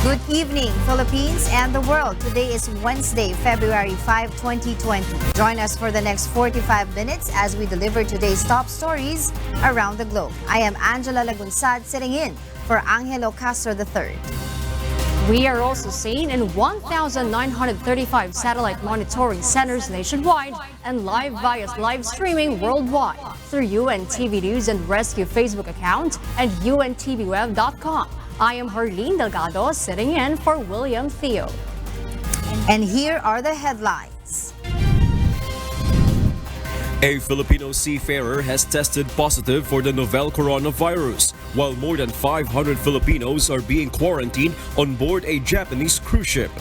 Good evening, Philippines and the world. Today is Wednesday, February 5, 2020. Join us for the next 45 minutes as we deliver today's top stories around the globe. I am Angela Lagunsad sitting in for Angelo Castro III. We are also seen in 1,935 satellite monitoring centers nationwide and live via live streaming worldwide through UNTV News and Rescue Facebook account and UNTVweb.com. I am Harleen Delgado sitting in for William Theo. And here are the headlines. A Filipino seafarer has tested positive for the novel coronavirus, while more than 500 Filipinos are being quarantined on board a Japanese cruise ship.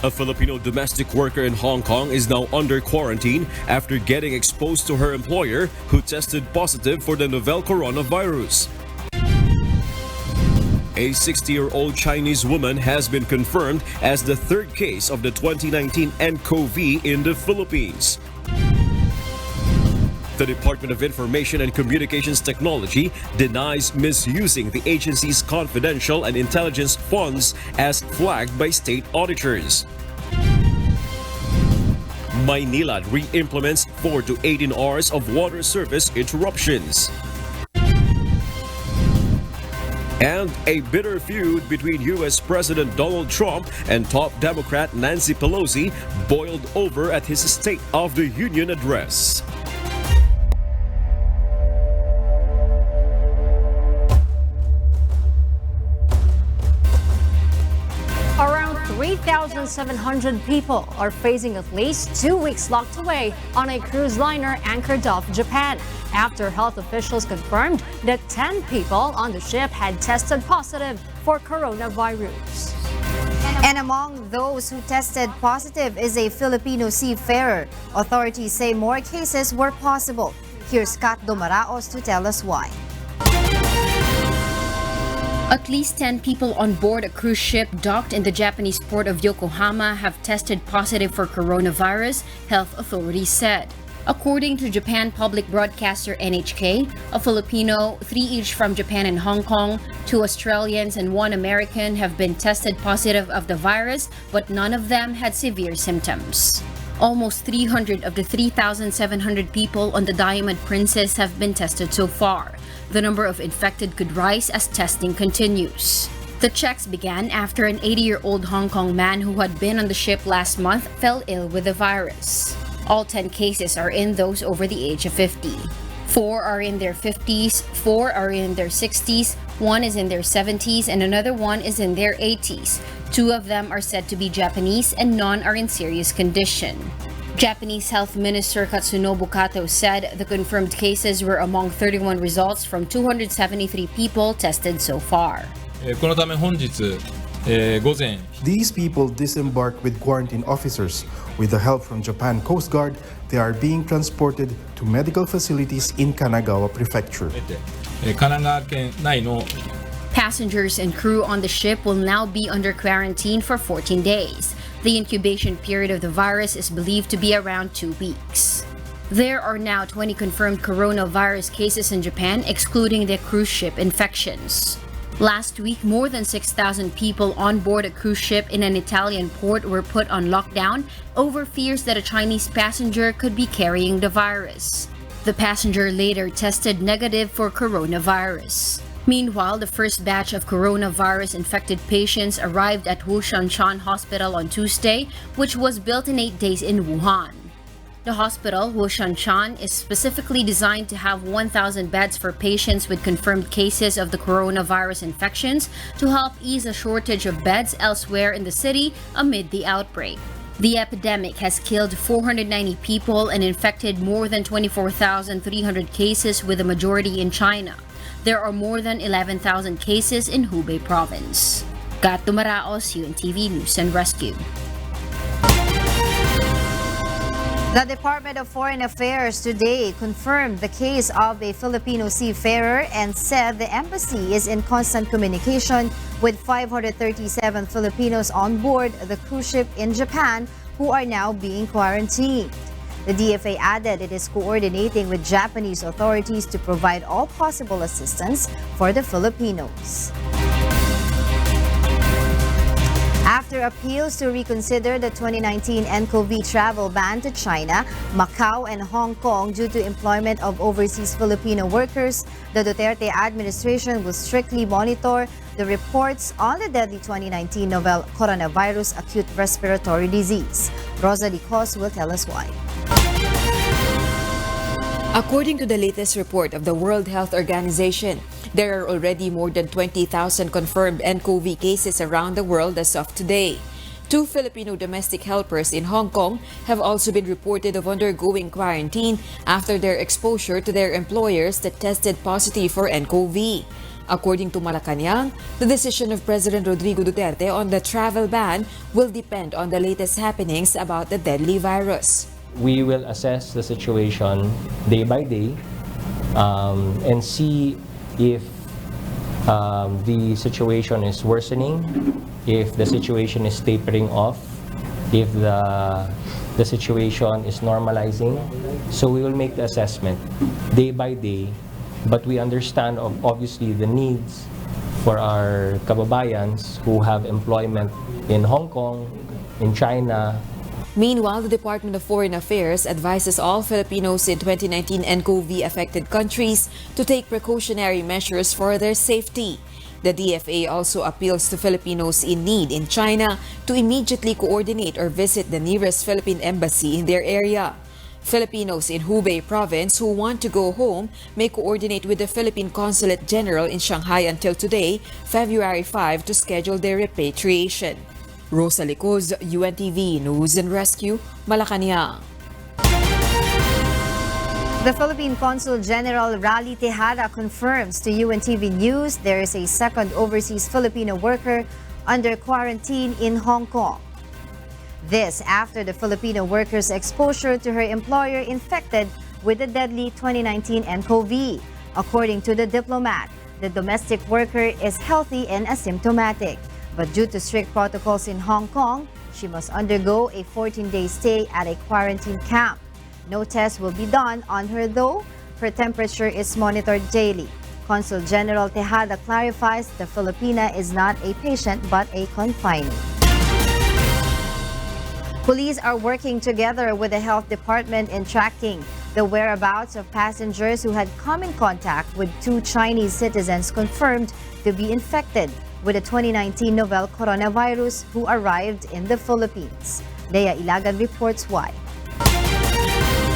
A Filipino domestic worker in Hong Kong is now under quarantine after getting exposed to her employer, who tested positive for the novel coronavirus. A 60-year-old Chinese woman has been confirmed as the third case of the 2019 nCoV in the Philippines. The Department of Information and Communications Technology denies misusing the agency's confidential and intelligence funds as flagged by state auditors. Maynilad re-implements 4 to 18 hours of water service interruptions. And a bitter feud between U.S. President Donald Trump and top Democrat Nancy Pelosi boiled over at his State of the Union address. Around 3,700 people are facing at least 2 weeks locked away on a cruise liner anchored off Japan after health officials confirmed that 10 people on the ship had tested positive for coronavirus. And among those who tested positive is a Filipino seafarer. Authorities say more cases were possible. Here's Scott Domaraos to tell us why. At least 10 people on board a cruise ship docked in the Japanese port of Yokohama have tested positive for coronavirus, health authorities said. According to Japan public broadcaster NHK, a Filipino, 3 each from Japan and Hong Kong, 2 Australians and 1 American have been tested positive of the virus, but none of them had severe symptoms. Almost 300 of the 3,700 people on the Diamond Princess have been tested so far. The number of infected could rise as testing continues. The checks began after an 80-year-old Hong Kong man who had been on the ship last month fell ill with the virus. All 10 cases are in those over the age of 50. 4 are in their 50s, 4 are in their 60s, 1 is in their 70s, and another 1 is in their 80s. 2 of them are said to be Japanese and none are in serious condition. Japanese Health Minister Katsunobu Kato said the confirmed cases were among 31 results from 273 people tested so far. These people disembarked with quarantine officers. With the help from Japan Coast Guard, they are being transported to medical facilities in Kanagawa Prefecture. Passengers and crew on the ship will now be under quarantine for 14 days. The incubation period of the virus is believed to be around 2 weeks. There are now 20 confirmed coronavirus cases in Japan, excluding the cruise ship infections. Last week, more than 6,000 people on board a cruise ship in an Italian port were put on lockdown over fears that a Chinese passenger could be carrying the virus. The passenger later tested negative for coronavirus. Meanwhile, the first batch of coronavirus-infected patients arrived at Wushanshan Hospital on Tuesday, which was built in 8 days in Wuhan. The hospital, Wushanshan, is specifically designed to have 1,000 beds for patients with confirmed cases of the coronavirus infections to help ease a shortage of beds elsewhere in the city amid the outbreak. The epidemic has killed 490 people and infected more than 24,300 cases, with the majority in China. There are more than 11,000 cases in Hubei province. Kat Dumaraos, UNTV News and Rescue. The Department of Foreign Affairs today confirmed the case of a Filipino seafarer and said the embassy is in constant communication with 537 Filipinos on board the cruise ship in Japan who are now being quarantined. The DFA added it is coordinating with Japanese authorities to provide all possible assistance for the Filipinos. After appeals to reconsider the 2019 nCoV travel ban to China, Macau, and Hong Kong due to employment of overseas Filipino workers, the Duterte administration will strictly monitor the reports on the deadly 2019 novel coronavirus acute respiratory disease. Rosa Licos will tell us why. According to the latest report of the World Health Organization, there are already more than 20,000 confirmed nCoV cases around the world as of today. 2 Filipino domestic helpers in Hong Kong have also been reported of undergoing quarantine after their exposure to their employers that tested positive for nCoV. According to Malacanang, the decision of President Rodrigo Duterte on the travel ban will depend on the latest happenings about the deadly virus. We will assess the situation day by day and see if the situation is worsening, if the situation is tapering off, if the situation is normalizing. So we will make the assessment day by day, but we understand obviously the needs for our kababayans who have employment in Hong Kong, in China. Meanwhile, the Department of Foreign Affairs advises all Filipinos in 2019 nCoV-affected countries to take precautionary measures for their safety. The DFA also appeals to Filipinos in need in China to immediately coordinate or visit the nearest Philippine embassy in their area. Filipinos in Hubei province who want to go home may coordinate with the Philippine Consulate General in Shanghai until today, February 5, to schedule their repatriation. Rosa Licos, UNTV News and Rescue, Malacanang. The Philippine Consul General Rally Tejada confirms to UNTV News there is a second overseas Filipino worker under quarantine in Hong Kong. This after the Filipino worker's exposure to her employer infected with the deadly 2019 nCoV. According to the diplomat, the domestic worker is healthy and asymptomatic. But due to strict protocols in Hong Kong, she must undergo a 14-day stay at a quarantine camp. No test will be done on her though. Her temperature is monitored daily. Consul General Tejada clarifies the Filipina is not a patient but a confinee. Police are working together with the health department in tracking the whereabouts of passengers who had come in contact with 2 Chinese citizens confirmed to be infected with the 2019 novel coronavirus who arrived in the Philippines. Lea Ilagan reports why.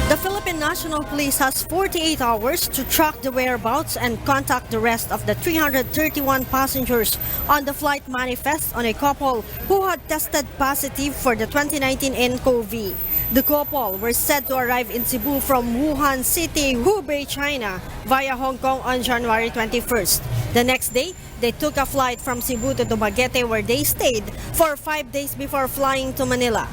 The Philippine National Police has 48 hours to track the whereabouts and contact the rest of the 331 passengers on the flight manifest on a couple who had tested positive for the 2019 nCoV. The couple were said to arrive in Cebu from Wuhan City, Hubei, China, via Hong Kong on January 21st. The next day, they took a flight from Cebu to Dumaguete where they stayed for 5 days before flying to Manila.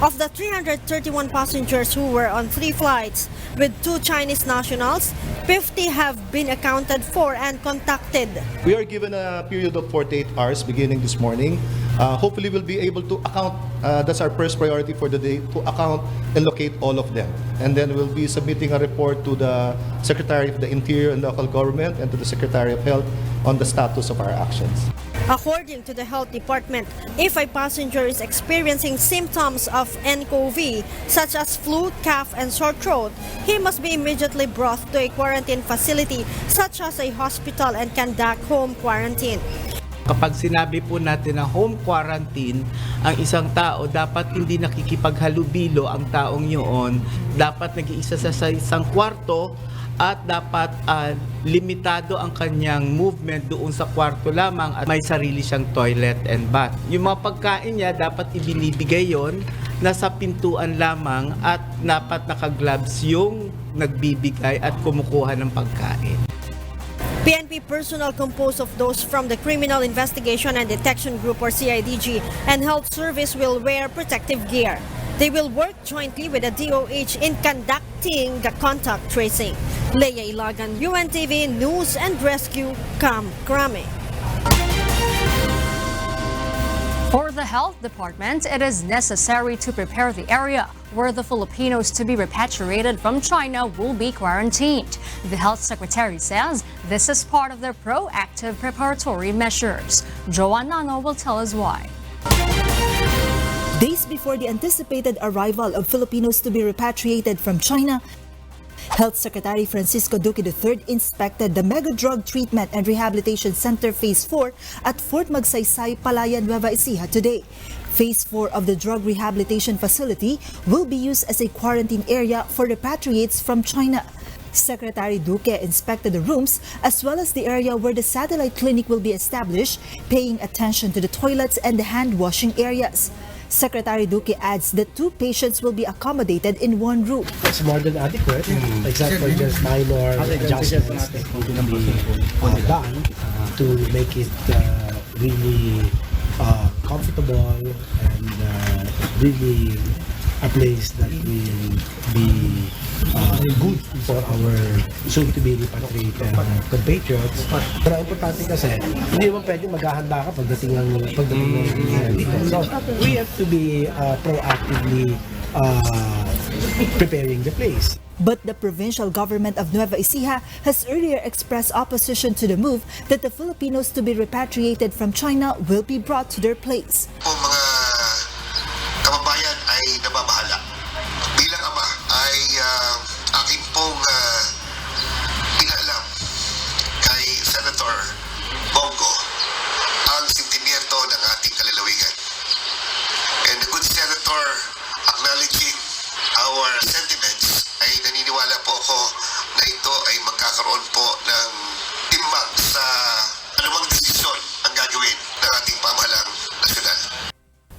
Of the 331 passengers who were on 3 flights with 2 Chinese nationals, 50 have been accounted for and contacted. We are given a period of 48 hours beginning this morning. Hopefully we'll be able to account, that's our first priority for the day, to account and locate all of them. And then we'll be submitting a report to the Secretary of the Interior and Local Government and to the Secretary of Health on the status of our actions. According to the Health Department, if a passenger is experiencing symptoms of nCoV, such as flu, cough, and sore throat, he must be immediately brought to a quarantine facility such as a hospital and conduct home quarantine. Kapag sinabi po natin na home quarantine, ang isang tao dapat hindi nakikipaghalubilo ang taong yun, dapat nag-iisa sa isang kwarto at dapat limitado ang kanyang movement doon sa kwarto lamang at may sarili siyang toilet and bath. Yung mga pagkain niya dapat ibinibigay yon nasa pintuan lamang at dapat naka-gloves yung nagbibigay at kumukuha ng pagkain. PNP personnel composed of those from the Criminal Investigation and Detection Group or CIDG and Health Service will wear protective gear. They will work jointly with the DOH in conducting the contact tracing. Lea Ilagan, UNTV News and Rescue, Krame. For the Health Department, it is necessary to prepare the area where the Filipinos to be repatriated from China will be quarantined. The Health Secretary says this is part of their proactive preparatory measures. Joanne Nano will tell us why. Days before the anticipated arrival of Filipinos to be repatriated from China, Health Secretary Francisco Duque III inspected the Mega Drug Treatment and Rehabilitation Center Phase 4 at Fort Magsaysay, Palayan, Nueva Ecija today. Phase 4 of the drug rehabilitation facility will be used as a quarantine area for repatriates from China. Secretary Duque inspected the rooms as well as the area where the satellite clinic will be established, paying attention to the toilets and the hand-washing areas. Secretary Duque adds that 2 patients will be accommodated in one room. It's more than adequate, except for just minor adjustments that will be done to make it really comfortable and really a place that will be good for our soon-to-be repatriated compatriots. Pero ang importante kasi, hindi naman pwedeng maghahanda ka pagdating ng dito. So, we have to be proactively preparing the place. But the provincial government of Nueva Ecija has earlier expressed opposition to the move that the Filipinos to be repatriated from China will be brought to their place. Kung mga kababayan ay nababahala, bilang ama ay aking pong pinaalam kay Senator Bongo ang sentimiento ng ating kalalawigan. And the good Senator, acknowledging our sentiments, ay naniniwala po ako na ito ay magkakaroon po ng timbang sa anumang desisyon ang gagawin ng ating pamahalang nasyonal.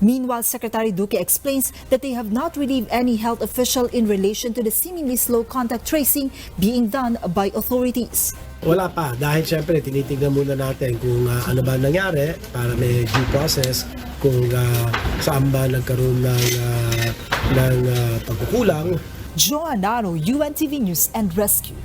Meanwhile, Secretary Duque explains that they have not relieved any health official in relation to the seemingly slow contact tracing being done by authorities. Wala pa, dahil syempre tinitignan muna natin kung ano ba nangyari para may due process, kung saan ba nagkaroon ng pagkukulang. Joanaro, UNTV News and Rescue.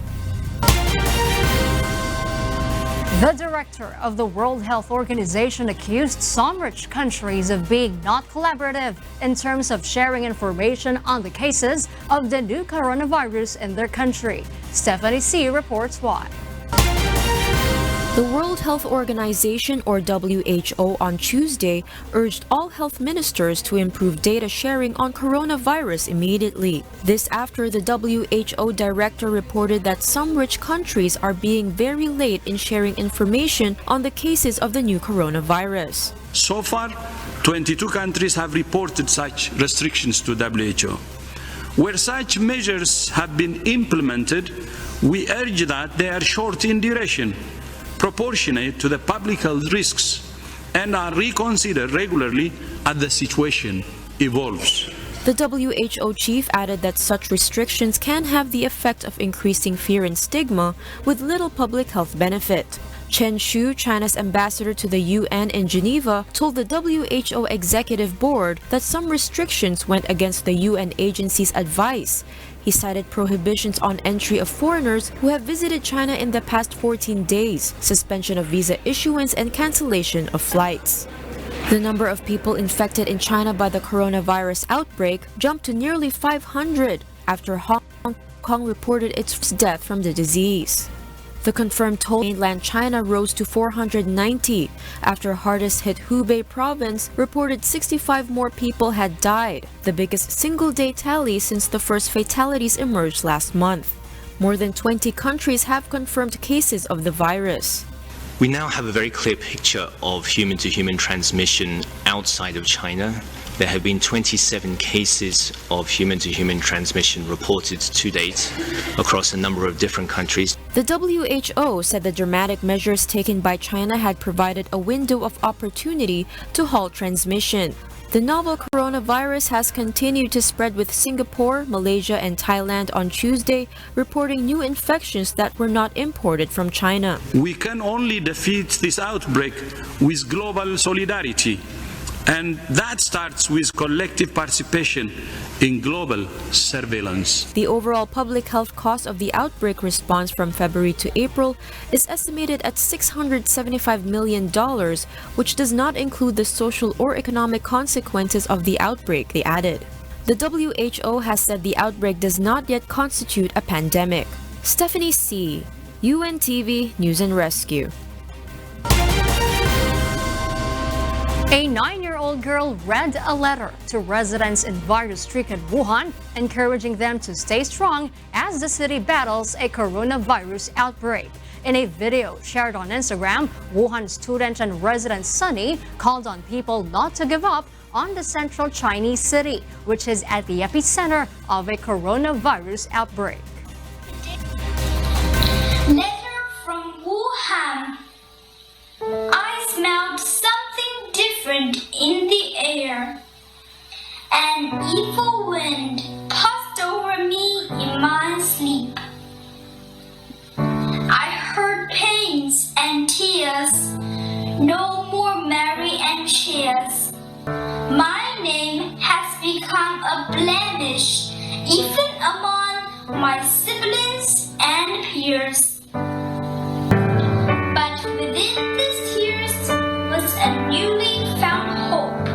The director of the World Health Organization accused some rich countries of being not collaborative in terms of sharing information on the cases of the new coronavirus in their country. Stephanie C. reports why. The World Health Organization, or WHO, on Tuesday urged all health ministers to improve data sharing on coronavirus immediately. This after the WHO director reported that some rich countries are being very late in sharing information on the cases of the new coronavirus. So far, 22 countries have reported such restrictions to WHO. Where such measures have been implemented, we urge that they are short in duration, proportionate to the public health risks, and are reconsidered regularly as the situation evolves. The WHO chief added that such restrictions can have the effect of increasing fear and stigma with little public health benefit. Chen Shu, China's ambassador to the UN in Geneva, told the WHO executive board that some restrictions went against the UN agency's advice. He cited prohibitions on entry of foreigners who have visited China in the past 14 days, suspension of visa issuance, and cancellation of flights. The number of people infected in China by the coronavirus outbreak jumped to nearly 500 after Hong Kong reported its first death from the disease. The confirmed toll in mainland China rose to 490 after hardest-hit Hubei province reported 65 more people had died, the biggest single-day tally since the first fatalities emerged last month. More than 20 countries have confirmed cases of the virus. We now have a very clear picture of human-to-human transmission outside of China. There have been 27 cases of human-to-human transmission reported to date across a number of different countries. The WHO said the dramatic measures taken by China had provided a window of opportunity to halt transmission. The novel coronavirus has continued to spread, with Singapore, Malaysia, and Thailand on Tuesday reporting new infections that were not imported from China. We can only defeat this outbreak with global solidarity, and that starts with collective participation in global surveillance. The overall public health cost of the outbreak response from February to April is estimated at $675 million, which does not include the social or economic consequences of the outbreak, they added. The WHO has said the outbreak does not yet constitute a pandemic. Stephanie C., UNTV News and Rescue. A 9-year-old 14-year-old girl read a letter to residents in virus-stricken Wuhan, encouraging them to stay strong as the city battles a coronavirus outbreak. In a video shared on Instagram, Wuhan student and resident Sunny called on people not to give up on the central Chinese city, which is at the epicenter of a coronavirus outbreak. Letter from Wuhan. I smelled something different in the air. An evil wind passed over me in my sleep. I heard pains and tears, no more merry and cheers. My name has become a blemish, even among my siblings and peers. But within these tears was a newly found hope,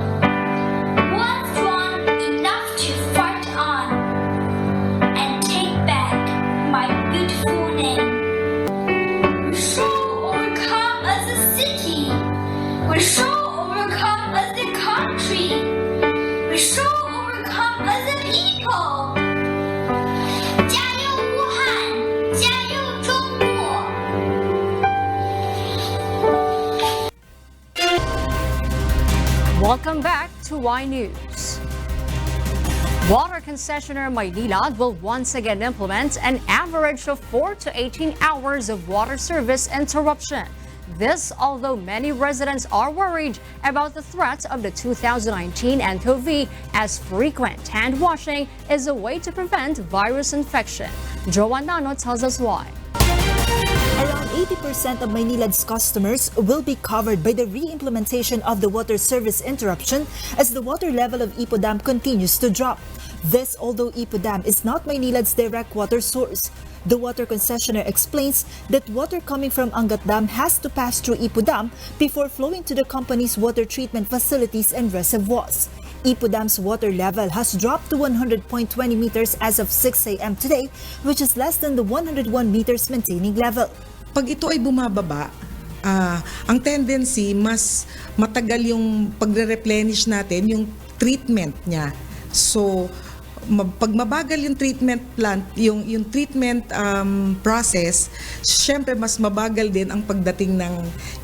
one strong enough to fight on and take back my beautiful name. We shall overcome as a city. We shall overcome as a country. We shall overcome as a people. 加油武汉，加油中国。 Welcome back to Y News. Water concessionaire Maynilad will once again implement an average of 4 to 18 hours of water service interruption. This, although many residents are worried about the threat of the 2019 nCoV, as frequent hand washing is a way to prevent virus infection. Joanne Nano tells us why. Around 80% of Maynilad's customers will be covered by the re-implementation of the water service interruption as the water level of Ipo Dam continues to drop. This, although Ipo Dam is not Maynilad's direct water source. The water concessionaire explains that water coming from Angat Dam has to pass through Ipo Dam before flowing to the company's water treatment facilities and reservoirs. Ipo Dam's water level has dropped to 100.20 meters as of 6 a.m. today, which is less than the 101 meters maintaining level. Pag ito ay bumababa, ang tendency mas matagal yung pagre-replenish natin, yung treatment niya. So, pag mabagal yung treatment plant, yung treatment process, syempre mas mabagal din ang pagdating ng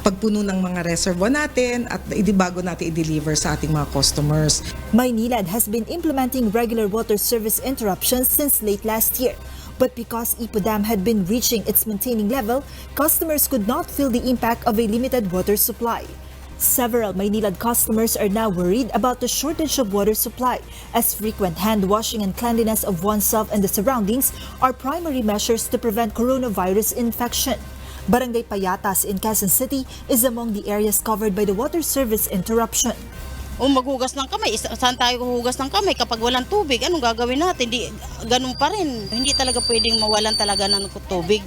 pagpuno ng mga reservoir natin at bago natin i-deliver sa ating mga customers. Maynilad has been implementing regular water service interruptions since late last year. But because Ipo Dam had been reaching its maintaining level, customers could not feel the impact of a limited water supply. Several Maynilad customers are now worried about the shortage of water supply, as frequent hand washing and cleanliness of oneself and the surroundings are primary measures to prevent coronavirus infection. Barangay Payatas in Quezon City is among the areas covered by the water service interruption. O maghugas ng kamay, saan tayo huhugas ng kamay kapag walang tubig? Anong gagawin natin? Ganun pa rin. Hindi talaga pwedeng mawalan talaga ng tubig.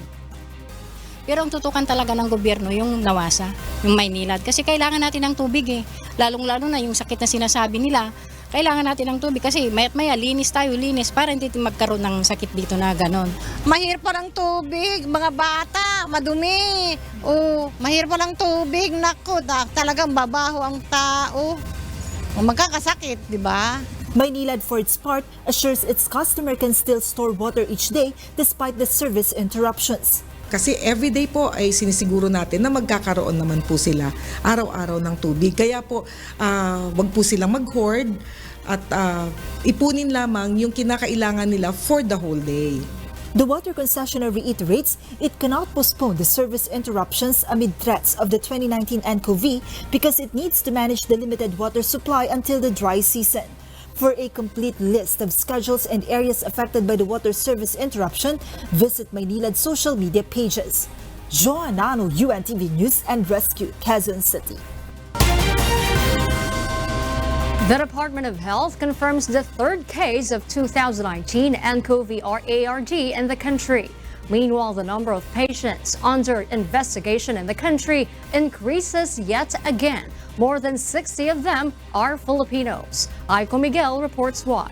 Pero ang tutukan talaga ng gobyerno yung nawasa, yung Maynilad. Kasi kailangan natin ng tubig eh. Lalong-lalo na yung sakit na sinasabi nila, kailangan natin ng tubig. Kasi maya't maya, linis tayo, linis, para hindi magkaroon ng sakit dito na ganon. Mahirap pa ng tubig, mga bata, madumi. O, mahirap pa ng tubig, naku, talagang babaho ang tao. O, magkakasakit, di ba? Maynilad, for its part, assures its customer can still store water each day despite the service interruptions. Kasi everyday po ay sinisiguro natin na magkakaroon naman po sila araw-araw ng tubig. Kaya po, wag po silang mag-hoard at ipunin lamang yung kinakailangan nila for the whole day. The water concessionaire reiterates it cannot postpone the service interruptions amid threats of the 2019 nCoV because it needs to manage the limited water supply until the dry season. For a complete list of schedules and areas affected by the water service interruption, visit Maynilad's social media pages. Joanne Nano, UNTV News and Rescue, Quezon City. The Department of Health confirms the third case of 2019 nCoV or ARD in the country. Meanwhile, the number of patients under investigation in the country increases yet again. More than 60 of them are Filipinos. Aiko Miguel reports why.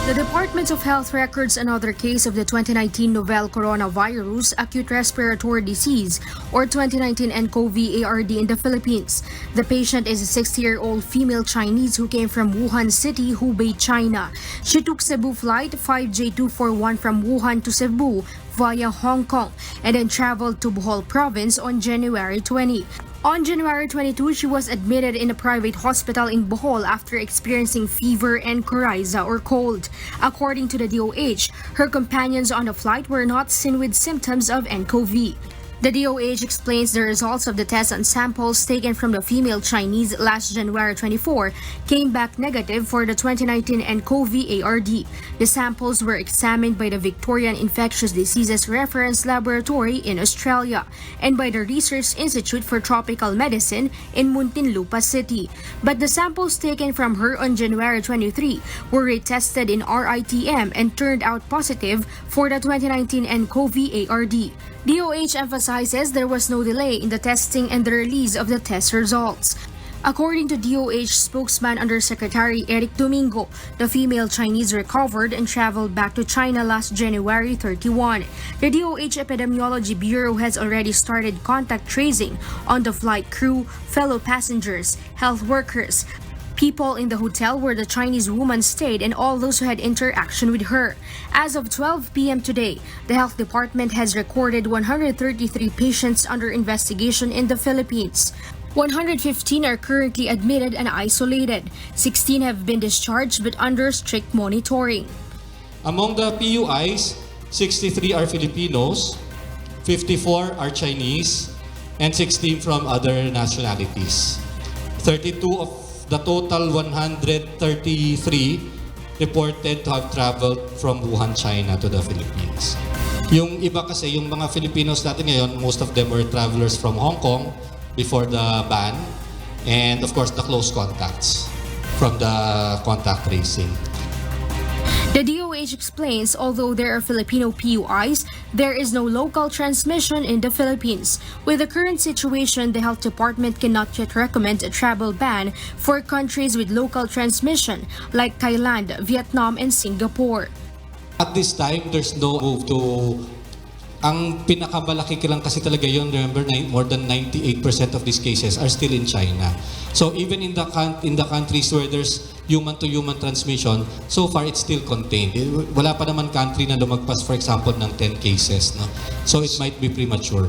The Department of Health records another case of the 2019 novel coronavirus acute respiratory disease or 2019 nCoV ARD in the Philippines. The patient is a 60-year-old female Chinese who came from Wuhan City, Hubei, China. She took Cebu flight 5J241 from Wuhan to Cebu via Hong Kong and then traveled to Bohol province on January 20. On January 22, she was admitted in a private hospital in Bohol after experiencing fever and coryza or cold. According to the DOH, her companions on the flight were not seen with symptoms of nCoV. The DOH explains the results of the tests and samples taken from the female Chinese last January 24 came back negative for the 2019 nCoV ARD. The samples were examined by the Victorian Infectious Diseases Reference Laboratory in Australia and by the Research Institute for Tropical Medicine in Muntinlupa City. But the samples taken from her on January 23 were retested in RITM and turned out positive for the 2019 nCoV ARD. DOH emphasizes there was no delay in the testing and the release of the test results. According to DOH spokesman Undersecretary Eric Domingo, the female Chinese recovered and traveled back to China last January 31. The DOH Epidemiology Bureau has already started contact tracing on the flight crew, fellow passengers, health workers, people in the hotel where the Chinese woman stayed, and all those who had interaction with her. As of 12 p.m. today, the health department has recorded 133 patients under investigation in the Philippines. 115 are currently admitted and isolated. 16 have been discharged but under strict monitoring. Among the PUIs, 63 are Filipinos, 54 are Chinese, and 16 from other nationalities. 32 of the total 133 reported to have traveled from Wuhan, China to the Philippines. Yung iba kasi, yung mga Filipinos natin ngayon, most of them were travelers from Hong Kong before the ban, and of course the close contacts from the contact tracing. The DOH explains although there are Filipino PUIs, there is no local transmission in the Philippines. With the current situation, the health department cannot yet recommend a travel ban for countries with local transmission like Thailand, Vietnam, and Singapore. At this time, there's no move to... Ang pinakamalaki lang kasi talaga yun, remember, more than 98% of these cases are still in China. So even in the countries where there's human-to-human transmission, so far it's still contained. Wala pa naman country na lumagpas, for example, ng 10 cases. No? So it might be premature.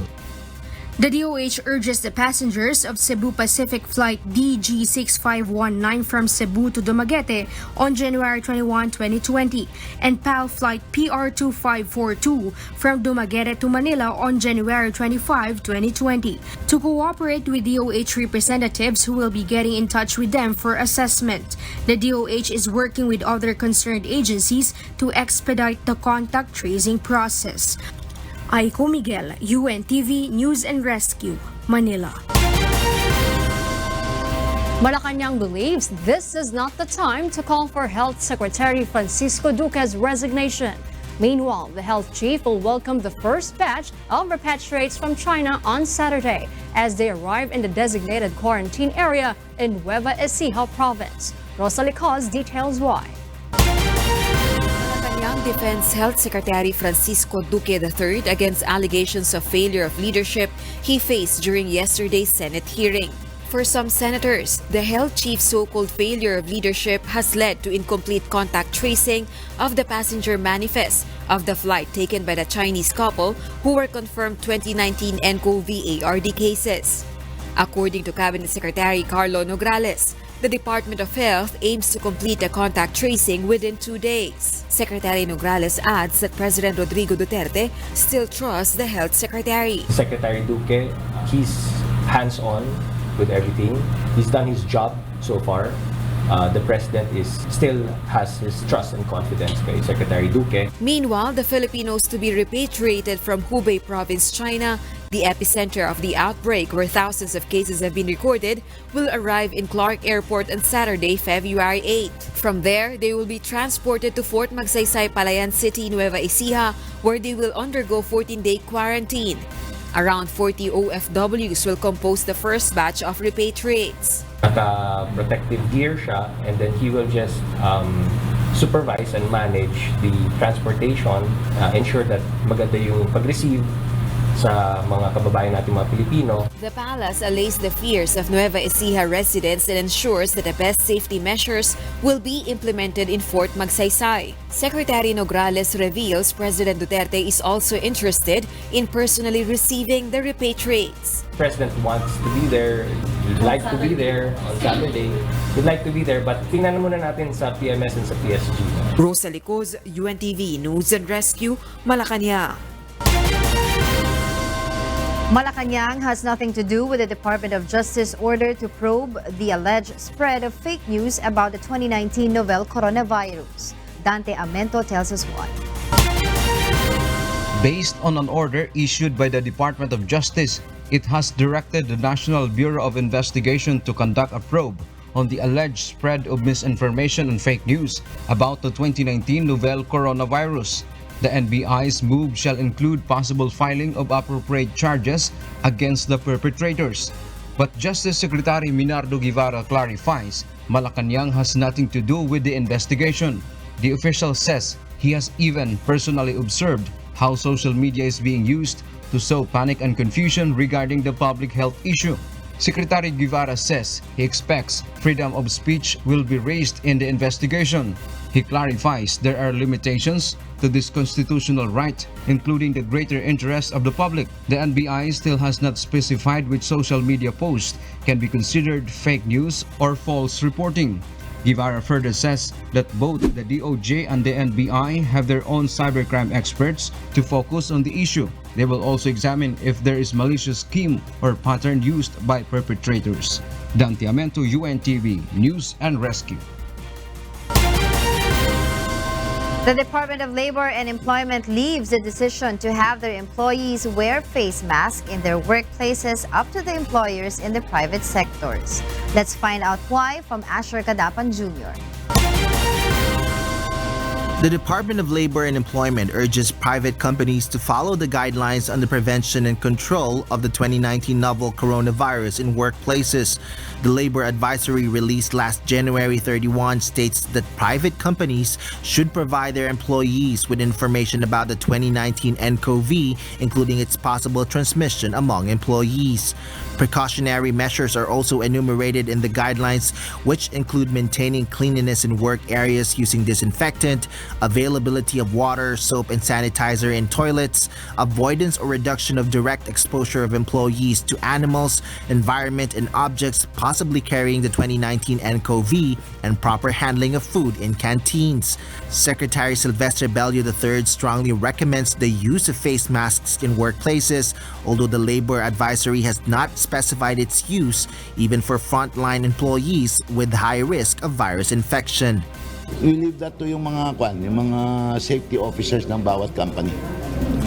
The DOH urges the passengers of Cebu Pacific Flight DG6519 from Cebu to Dumaguete on January 21, 2020 and PAL Flight PR2542 from Dumaguete to Manila on January 25, 2020 to cooperate with DOH representatives who will be getting in touch with them for assessment. The DOH is working with other concerned agencies to expedite the contact tracing process. Aiko Miguel, UNTV News and Rescue, Manila. Malacanang believes this is not the time to call for Health Secretary Francisco Duque's resignation. Meanwhile, the health chief will welcome the first batch of repatriates from China on Saturday as they arrive in the designated quarantine area in Nueva Ecija province. Rosalie Cos details why. Malacanang Defense Health Secretary Francisco Duque III against allegations of failure of leadership he faced during yesterday's Senate hearing. For some senators, the health chief's so-called failure of leadership has led to incomplete contact tracing of the passenger manifest of the flight taken by the Chinese couple who were confirmed 2019 nCoV ARD cases. According to Cabinet Secretary Carlo Nograles, the Department of Health aims to complete the contact tracing within 2 days. Secretary Nograles adds that President Rodrigo Duterte still trusts the Health Secretary. Secretary Duque, he's hands-on with everything. He's done his job so far. The President still has his trust and confidence by Secretary Duque. Meanwhile, the Filipinos to be repatriated from Hubei province, China, the epicenter of the outbreak where thousands of cases have been recorded, will arrive in Clark Airport on Saturday, February 8. From there, they will be transported to Fort Magsaysay, Palayan City, Nueva Ecija, where they will undergo 14-day quarantine. Around 40 OFWs will compose the first batch of repatriates. Naka-protective gear siya, and then he will just supervise and manage the transportation, ensure that maganda yung pag-receive sa mga kababayan natin mga Pilipino. The palace allays the fears of Nueva Ecija residents and ensures that the best safety measures will be implemented in Fort Magsaysay. Secretary Nograles reveals President Duterte is also interested in personally receiving the repatriates. President wants to be there, would like to be there on Saturday, would like to be there, but tingnan muna natin sa PMS and sa PSG. Rosa Licoz, UNTV News and Rescue, Malacanang. Malacanang has nothing to do with the Department of Justice order to probe the alleged spread of fake news about the 2019 novel coronavirus. Dante Amento tells us why. Based on an order issued by the Department of Justice, it has directed the National Bureau of Investigation to conduct a probe on the alleged spread of misinformation and fake news about the 2019 novel coronavirus. The NBI's move shall include possible filing of appropriate charges against the perpetrators. But Justice Secretary Minardo Guevara clarifies Malacanang has nothing to do with the investigation. The official says he has even personally observed how social media is being used to sow panic and confusion regarding the public health issue. Secretary Guevara says he expects freedom of speech will be raised in the investigation. He clarifies there are limitations to this constitutional right, including the greater interest of the public. The NBI still has not specified which social media post can be considered fake news or false reporting. Guevara further says that both the DOJ and the NBI have their own cybercrime experts to focus on the issue. They will also examine if there is malicious scheme or pattern used by perpetrators. Dante Amento, UNTV News and Rescue. The Department of Labor and Employment leaves the decision to have their employees wear face masks in their workplaces up to the employers in the private sectors. Let's find out why from Asher Cadapan Jr. The Department of Labor and Employment urges private companies to follow the guidelines on the prevention and control of the 2019 novel coronavirus in workplaces. The labor advisory released last January 31 states that private companies should provide their employees with information about the 2019 nCoV, including its possible transmission among employees. Precautionary measures are also enumerated in the guidelines, which include maintaining cleanliness in work areas using disinfectant, availability of water, soap, and sanitizer in toilets, avoidance or reduction of direct exposure of employees to animals, environment, and objects possibly carrying the 2019 nCoV, and proper handling of food in canteens. Secretary Sylvester Bello III strongly recommends the use of face masks in workplaces, although the labor advisory has not specified its use even for frontline employees with high risk of virus infection. We leave that to yung mga safety officers ng bawat company.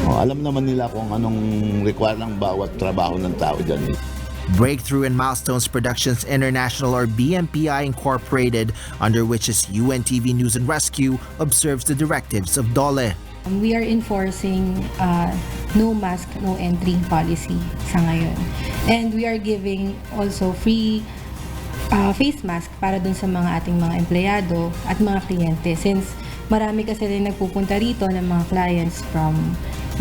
Alam naman nila kung anong require ng bawat trabaho ng tao dyan. Breakthrough and Milestones Productions International, or BMPI Incorporated, under which is UNTV News and Rescue, observes the directives of DOLE. We are enforcing no mask, no entry policy sa ngayon. And we are giving also free face mask para dun sa mga ating mga empleyado at mga kliyente. Since marami kasi rin nagpupunta rito ng mga clients from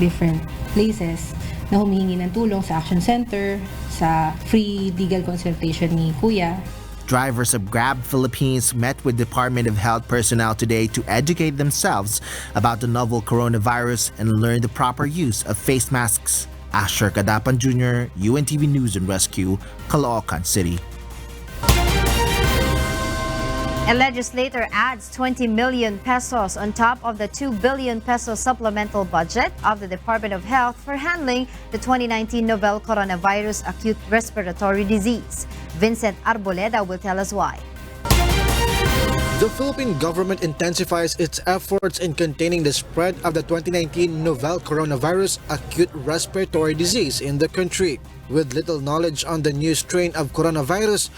different places na humihingi ng tulong sa Action Center, sa free legal consultation ni Kuya. Drivers of Grab Philippines met with Department of Health personnel today to educate themselves about the novel coronavirus and learn the proper use of face masks. Asher Cadapan Jr., UNTV News and Rescue, Caloocan City. A legislator adds 20 million pesos on top of the 2 billion peso supplemental budget of the Department of Health for handling the 2019 novel coronavirus acute respiratory disease. Vincent Arboleda will tell us why. The Philippine government intensifies its efforts in containing the spread of the 2019 novel coronavirus acute respiratory disease in the country. With little knowledge on the new strain of coronavirus,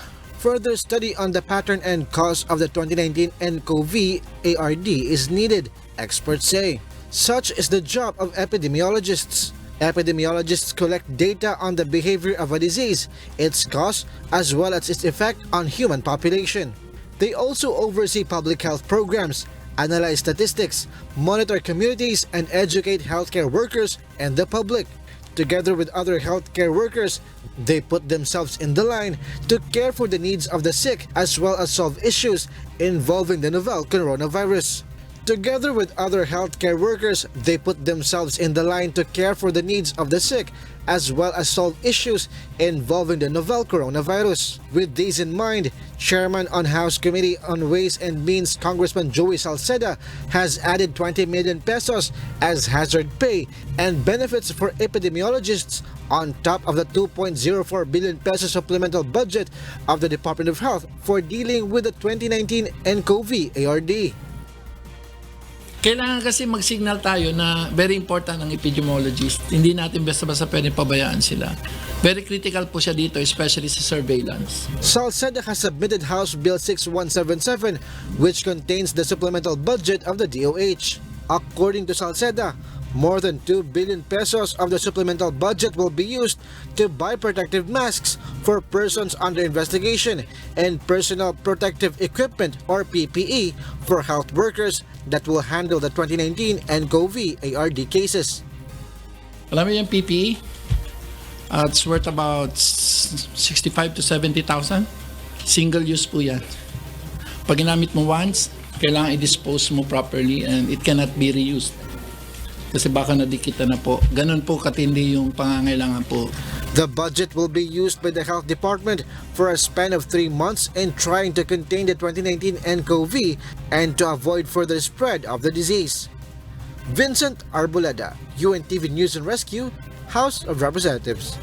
further study on the pattern and cause of the 2019 nCoV ARD is needed, experts say. Such is the job of epidemiologists. Epidemiologists collect data on the behavior of a disease, its cause, as well as its effect on human population. They also oversee public health programs, analyze statistics, monitor communities, and educate healthcare workers and the public. Together with other healthcare workers, they put themselves in the line to care for the needs of the sick as well as solve issues involving the novel coronavirus. Together with other healthcare workers, they put themselves in the line to care for the needs of the sick as well as solve issues involving the novel coronavirus. With these in mind, Chairman on House Committee on Ways and Means Congressman Joey Salceda has added 20 million pesos as hazard pay and benefits for epidemiologists on top of the 2.04 billion peso supplemental budget of the Department of Health for dealing with the 2019 nCoV ARD. Kailangan kasi mag-signal tayo na very important ang epidemiologist. Hindi natin basta-basta pwedeng pabayaan sila. Very critical po siya dito, especially sa surveillance. Salceda has submitted House Bill 6177, which contains the supplemental budget of the DOH. According to Salceda, more than 2 billion pesos of the supplemental budget will be used to buy protective masks for persons under investigation and personal protective equipment or PPE for health workers that will handle the 2019 nCoV ARD cases. Alam mo yung PPE? It's worth about 65 to 70,000. Single use po yan. Pag ginamit mo once, kailangan i-dispose mo properly and it cannot be reused. Kasi baka nadikita na po. Ganun po katindi yung pangangailangan po. The budget will be used by the Health Department for a span of 3 months in trying to contain the 2019 nCoV and to avoid further spread of the disease. Vincent Arboleda, UNTV News and Rescue, House of Representatives.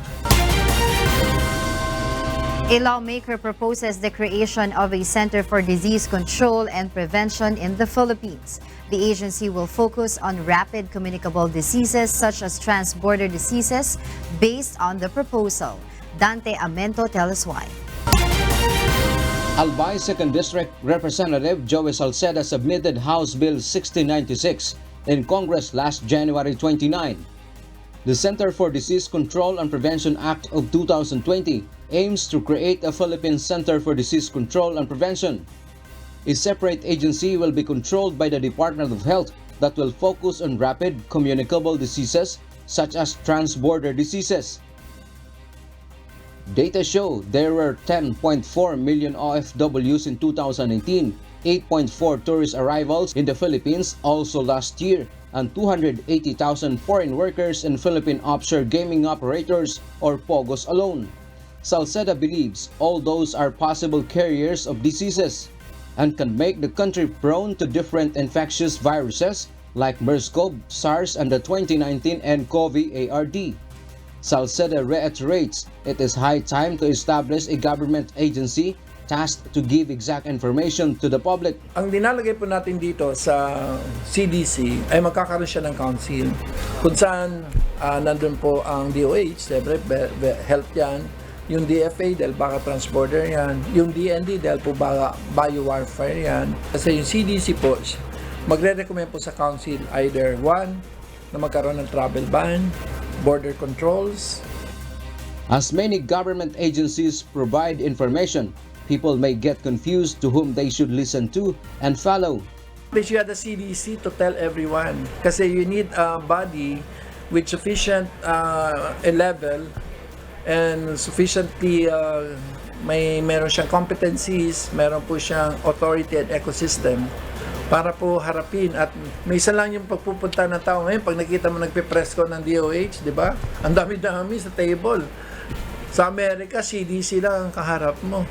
A lawmaker proposes the creation of a Center for Disease Control and Prevention in the Philippines. The agency will focus on rapid communicable diseases such as trans-border diseases based on the proposal. Dante Amento tells us why. Albay 2nd District Representative Joey Salceda submitted House Bill 6096 in Congress last January 29. The Center for Disease Control and Prevention Act of 2020 aims to create a Philippine Center for Disease Control and Prevention. A separate agency will be controlled by the Department of Health that will focus on rapid communicable diseases such as trans-border diseases. Data show there were 10.4 million OFWs in 2018, 8.4 tourist arrivals in the Philippines also last year, and 280,000 foreign workers and Philippine offshore gaming operators or POGOs alone. Salceda believes all those are possible carriers of diseases and can make the country prone to different infectious viruses like MERS-CoV, SARS, and the 2019 nCoV ARD. Salceda reiterates it is high time to establish a government agency tasked to give exact information to the public. Ang dinalagay po natin dito sa CDC ay magkakaroon siya ng council kung saan nandun po ang DOH, siyempre health yan, yung DFA dahil baka transborder yan, yung DND dahil po baka biowarfare yan. Kasi yung CDC po, magre-recommend po sa council either one, na magkaroon ng travel ban, border controls. As many government agencies provide information, people may get confused to whom they should listen to and follow. They should have the CDC to tell everyone kasi you need a body with sufficient level and sufficiently meron siyang competencies, meron po siyang authority and ecosystem para po harapin. At may isa lang yung pagpupunta ng tao ngayon pag nakita mo nagpe-press ko ng DOH, di ba? Ang dami-dami sa table. Sa Amerika, CDC lang ang kaharap mo.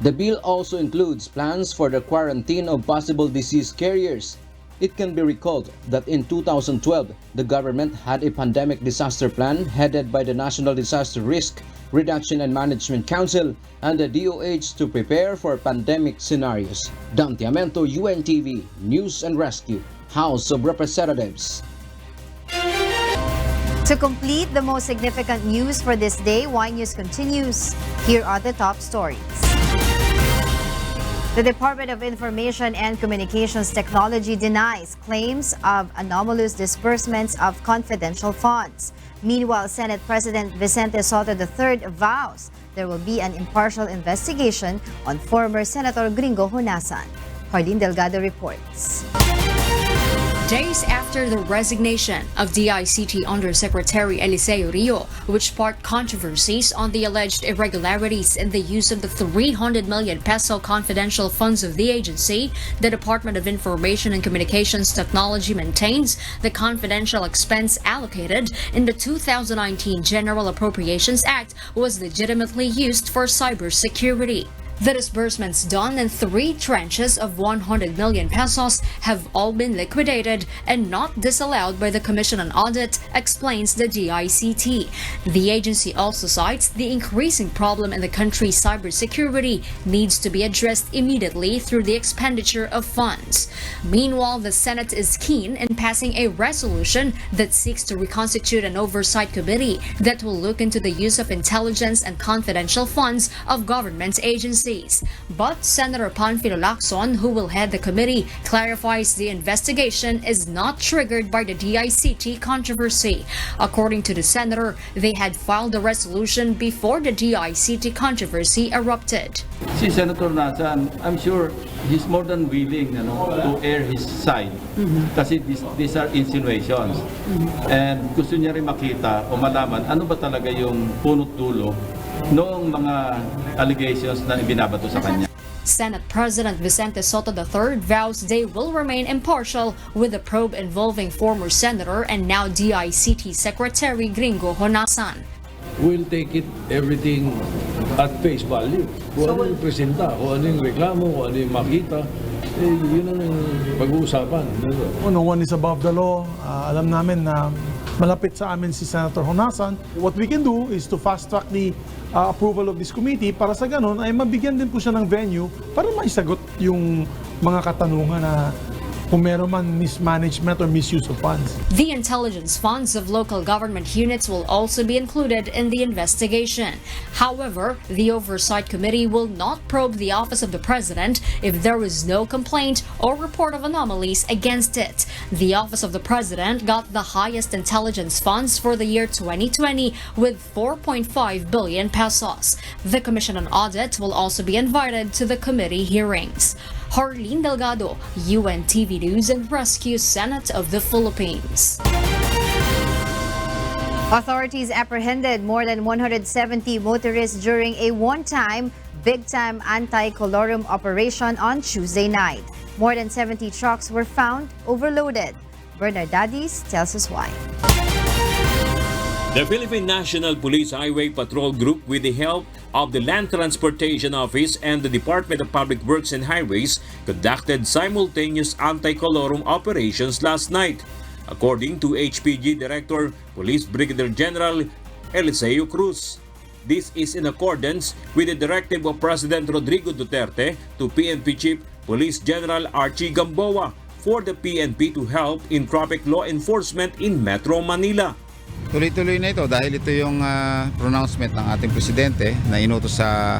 The bill also includes plans for the quarantine of possible disease carriers. It can be recalled that in 2012, the government had a pandemic disaster plan headed by the National Disaster Risk Reduction and Management Council and the DOH to prepare for pandemic scenarios. Dante Amento, UNTV, News and Rescue, House of Representatives. To complete the most significant news for this day, Y News continues. Here are the top stories. The Department of Information and Communications Technology denies claims of anomalous disbursements of confidential funds. Meanwhile, Senate President Vicente Soto III vows there will be an impartial investigation on former Senator Gringo Honasan. Hardin Delgado reports. Days after the resignation of DICT Undersecretary Eliseo Rio, which sparked controversies on the alleged irregularities in the use of the 300 million peso confidential funds of the agency, the Department of Information and Communications Technology maintains the confidential expense allocated in the 2019 General Appropriations Act was legitimately used for cybersecurity. The disbursements done in 3 tranches of 100 million pesos have all been liquidated and not disallowed by the Commission on Audit, explains the DICT. The agency also cites the increasing problem in the country's cybersecurity needs to be addressed immediately through the expenditure of funds. Meanwhile, the Senate is keen in passing a resolution that seeks to reconstitute an oversight committee that will look into the use of intelligence and confidential funds of government agencies. But Senator Panfilo Lacson, who will head the committee, clarifies the investigation is not triggered by the DICT controversy. According to the senator, they had filed a resolution before the DICT controversy erupted. Si Senator Nathan, I'm sure he's more than willing to air his side kasi these are insinuations. And gusto niya rin makita o malaman ano ba talaga yung punot dulo noong mga allegations na ibinabato sa kanya. Senate President Vicente Soto III vows they will remain impartial with the probe involving former Senator and now DICT Secretary Gringo Honasan. We'll take it everything at face value. Kung ano yung presenta, kung ano yung reklamo, kung ano yung makita, yun ang pag-uusapan. No one is above the law. Alam namin na malapit sa amin si Senator Honasan. What we can do is to fast-track the approval of this committee para sa ganun ay mabigyan din po siya ng venue para maisagot yung mga katanungan na kung meron man mismanagement or misuse of funds. The intelligence funds of local government units will also be included in the investigation. However, the Oversight Committee will not probe the Office of the President if there is no complaint or report of anomalies against it. The Office of the President got the highest intelligence funds for the year 2020 with 4.5 billion pesos. The Commission on Audit will also be invited to the committee hearings. Harleen Delgado, UNTV News and Rescue, Senate of the Philippines. Authorities apprehended more than 170 motorists during a one-time, big-time anti-colorum operation on Tuesday night. More than 70 trucks were found overloaded. Bernard Dadis tells us why. The Philippine National Police Highway Patrol Group, with the help of the Land Transportation Office and the Department of Public Works and Highways, conducted simultaneous anti-colorum operations last night. According to HPG Director, Police Brigadier General Eliseo Cruz. This is in accordance with the directive of President Rodrigo Duterte to PNP Chief Police General Archie Gamboa for the PNP to help in traffic law enforcement in Metro Manila. Tuloy-tuloy na ito dahil ito yung pronouncement ng ating presidente na inutos sa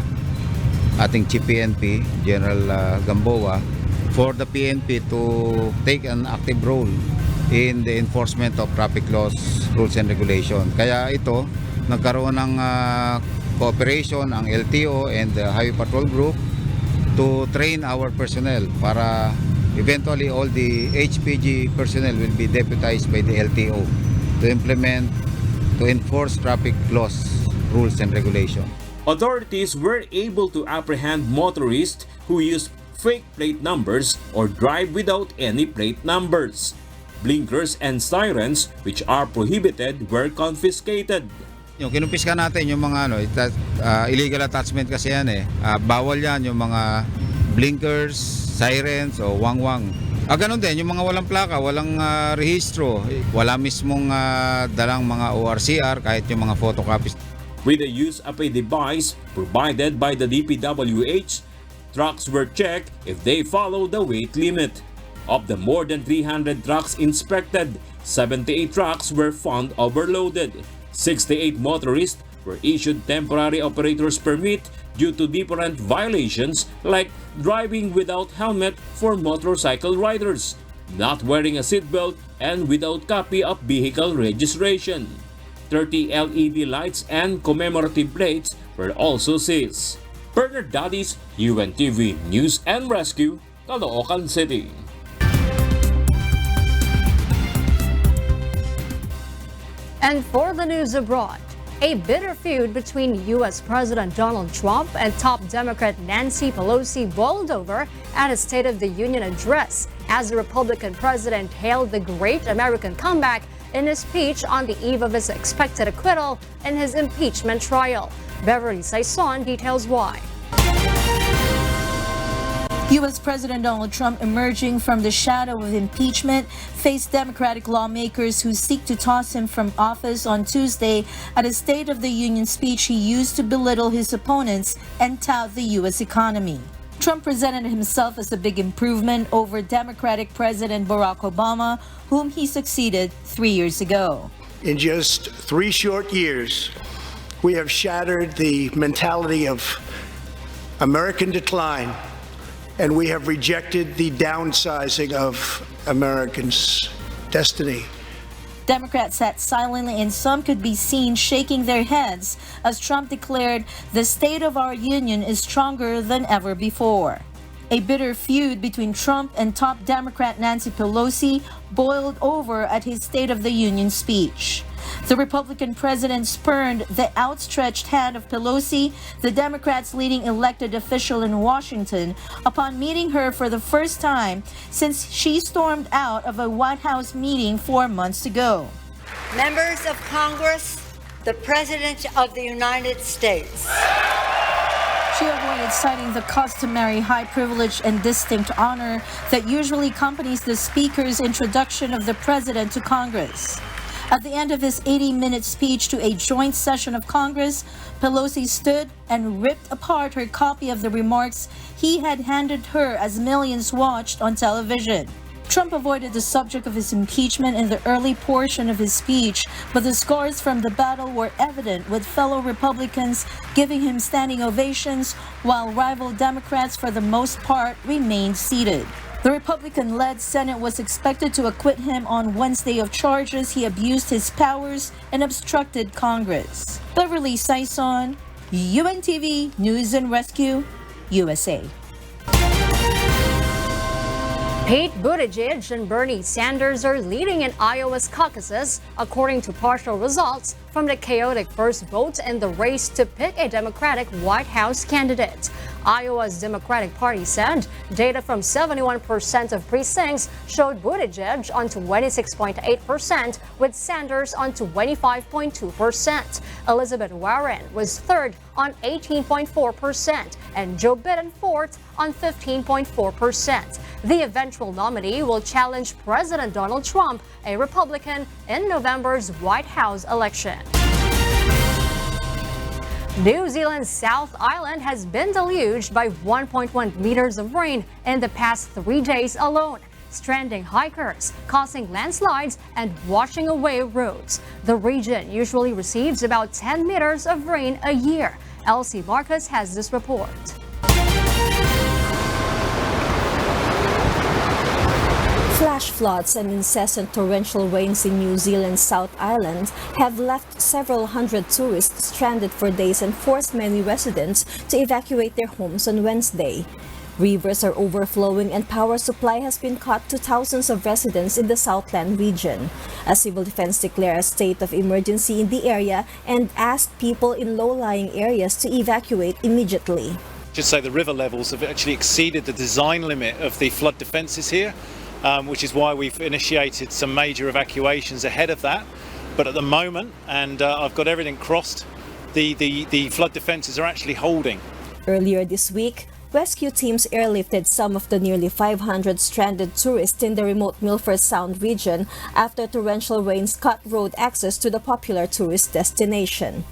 ating Chief PNP, General Gamboa, for the PNP to take an active role in the enforcement of traffic laws, rules and regulation. Kaya ito, nagkaroon ng cooperation ang LTO and the Highway Patrol Group to train our personnel para eventually all the HPG personnel will be deputized by the LTO to enforce traffic laws, rules and regulation. Authorities were able to apprehend motorists who use fake plate numbers or drive without any plate numbers. Blinkers and sirens, which are prohibited, were confiscated. Yung kinumpiska natin yung mga illegal attachment kasi yan bawal yan yung mga blinkers, sirens o wangwang. Ganun din, yung mga walang plaka, walang rehistro, wala mismong dalang mga ORCR kahit yung mga photocopies. With the use of a device provided by the DPWH, trucks were checked if they follow the weight limit. Of the more than 300 trucks inspected, 78 trucks were found overloaded. 68 motorists were issued temporary operator's permit due to different violations like driving without helmet for motorcycle riders, not wearing a seatbelt, and without copy of vehicle registration. 30 LED lights and commemorative plates were also seized. Bernard Dadis, UNTV News and Rescue, Caloocan City. And for the news abroad, a bitter feud between U.S. President Donald Trump and top Democrat Nancy Pelosi boiled over at his State of the Union address as the Republican president hailed the great American comeback in his speech on the eve of his expected acquittal in his impeachment trial. Beverly Saison details why. U.S. President Donald Trump, emerging from the shadow of impeachment, faced Democratic lawmakers who seek to toss him from office on Tuesday at a State of the Union speech he used to belittle his opponents and tout the U.S. economy. Trump presented himself as a big improvement over Democratic President Barack Obama, whom he succeeded 3 years ago. In just 3 short years, we have shattered the mentality of American decline, and we have rejected the downsizing of Americans' destiny. Democrats sat silently, and some could be seen shaking their heads as Trump declared, "The state of our union is stronger than ever before." A bitter feud between Trump and top Democrat Nancy Pelosi boiled over at his State of the Union speech. The Republican president spurned the outstretched hand of Pelosi, the Democrats' leading elected official in Washington, upon meeting her for the first time since she stormed out of a White House meeting 4 months ago. Members of Congress, the President of the United States. She avoided citing the customary high privilege and distinct honor that usually accompanies the Speaker's introduction of the President to Congress. At the end of his 80-minute speech to a joint session of Congress, Pelosi stood and ripped apart her copy of the remarks he had handed her as millions watched on television. Trump avoided the subject of his impeachment in the early portion of his speech, but the scars from the battle were evident, with fellow Republicans giving him standing ovations, while rival Democrats, for the most part, remained seated. The Republican-led Senate was expected to acquit him on Wednesday of charges he abused his powers and obstructed Congress. Beverly Saison, UNTV News and Rescue, USA. Pete Buttigieg and Bernie Sanders are leading in Iowa's caucuses, according to partial results from the chaotic first vote in the race to pick a Democratic White House candidate. Iowa's Democratic Party said data from 71% of precincts showed Buttigieg on 26.8%, with Sanders on 25.2%. Elizabeth Warren was third on 18.4%, and Joe Biden fourth on 15.4%. The eventual nominee will challenge President Donald Trump, a Republican, in November's White House election. New Zealand's South Island has been deluged by 1.1 meters of rain in the past 3 days alone, stranding hikers, causing landslides, and washing away roads. The region usually receives about 10 meters of rain a year. Elsie Marcus has this report. Flash floods and incessant torrential rains in New Zealand's South Island have left several hundred tourists stranded for days and forced many residents to evacuate their homes on Wednesday. Rivers are overflowing and power supply has been cut to thousands of residents in the Southland region. A civil defense declared a state of emergency in the area and asked people in low-lying areas to evacuate immediately. I should say the river levels have actually exceeded the design limit of the flood defences here. Which is why we've initiated some major evacuations ahead of that. But at the moment, and I've got everything crossed, the flood defences are actually holding. Earlier this week, rescue teams airlifted some of the nearly 500 stranded tourists in the remote Milford Sound region after torrential rains cut road access to the popular tourist destination.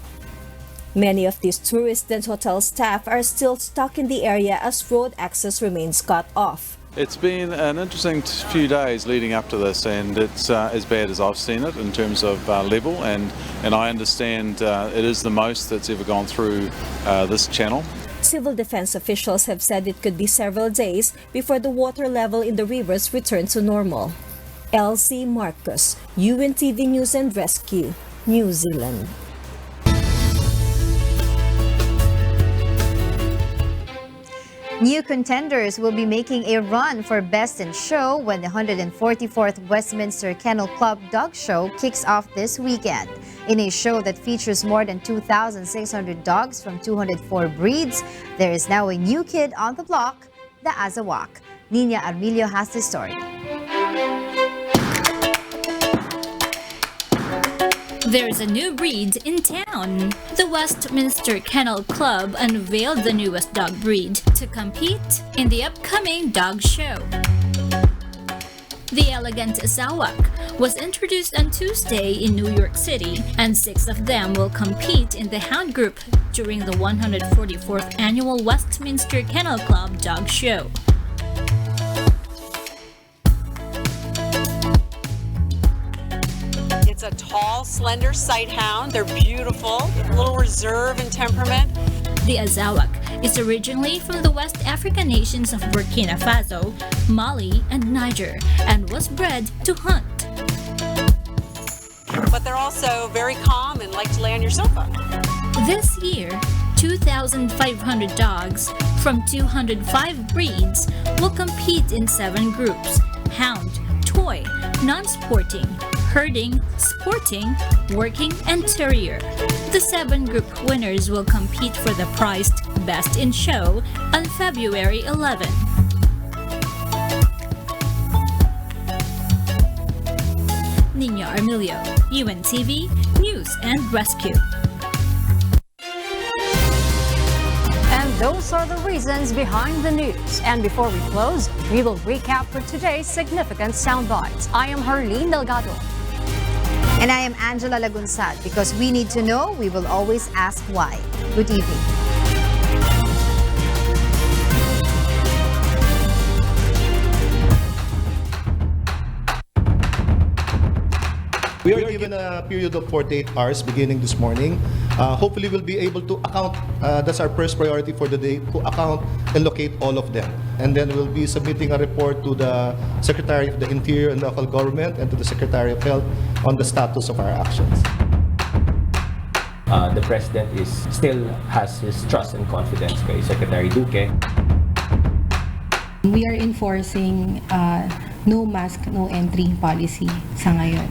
Many of these tourists and hotel staff are still stuck in the area as road access remains cut off. It's been an interesting few days leading up to this, and it's as bad as I've seen it in terms of level, and I understand it is the most that's ever gone through this channel. Civil defense officials have said it could be several days before the water level in the rivers return to normal. Elsie Marcus, UNTV News and Rescue, New Zealand. New contenders will be making a run for Best in Show when the 144th Westminster Kennel Club Dog Show kicks off this weekend. In a show that features more than 2,600 dogs from 204 breeds, there is now a new kid on the block, the Azawak. Nina Armilio has the story. There's a new breed in town. The Westminster Kennel Club unveiled the newest dog breed to compete in the upcoming dog show. The elegant Azawak was introduced on Tuesday in New York City, and 6 of them will compete in the hound group during the 144th annual Westminster Kennel Club Dog Show. It's a tall, slender sighthound. They're beautiful, a little reserve and temperament. The Azawak is originally from the West African nations of Burkina Faso, Mali, and Niger, and was bred to hunt. But they're also very calm and like to lay on your sofa. This year, 2,500 dogs from 205 breeds will compete in 7 groups: hound, toy, non-sporting, herding, sporting, working, and terrier. The 7 group winners will compete for the prized Best in Show on February 11. Nina Armilio, UNTV, News and Rescue. And those are the reasons behind the news. And before we close, we will recap for today's significant soundbites. I am Harleen Delgado. And I am Angela Lagunsad. Because we need to know, we will always ask why. Good evening. We are given a period of 48 hours beginning this morning. Hopefully we'll be able to account, that's our first priority for the day, to account and locate all of them. And then we'll be submitting a report to the Secretary of the Interior and Local Government and to the Secretary of Health on the status of our actions. The President still has his trust and confidence kay Secretary Duque. We are enforcing no mask, no entry policy sa ngayon.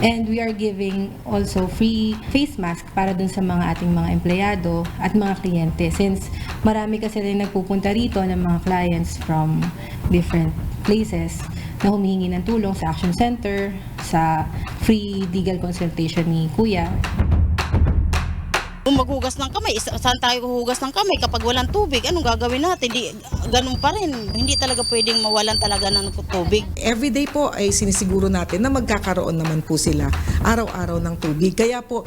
And we are giving also free face mask para dun sa mga ating mga empleyado at mga kliyente. Since marami kasi rin nagpupunta rito ng mga clients from different places na humihingi ng tulong sa Action Center, sa free legal consultation ni Kuya. Kung maghugas ng kamay, saan tayo huhugas ng kamay kapag walang tubig? Anong gagawin natin? Ganun pa rin. Hindi talaga pwedeng mawalan talaga ng tubig. Everyday po ay sinisiguro natin na magkakaroon naman po sila araw-araw ng tubig. Kaya po,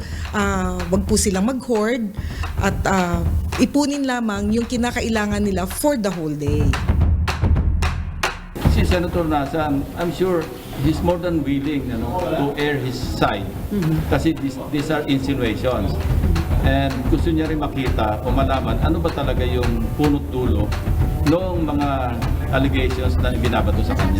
wag po silang mag-hoard at ipunin lamang yung kinakailangan nila for the whole day. Si Senator Nasan, I'm sure he's more than willing to air his side. Kasi these are insinuations. And gusto niya rin makita o malaman ano ba talaga yung punot dulo noong mga allegations na ibinabato sa kanya.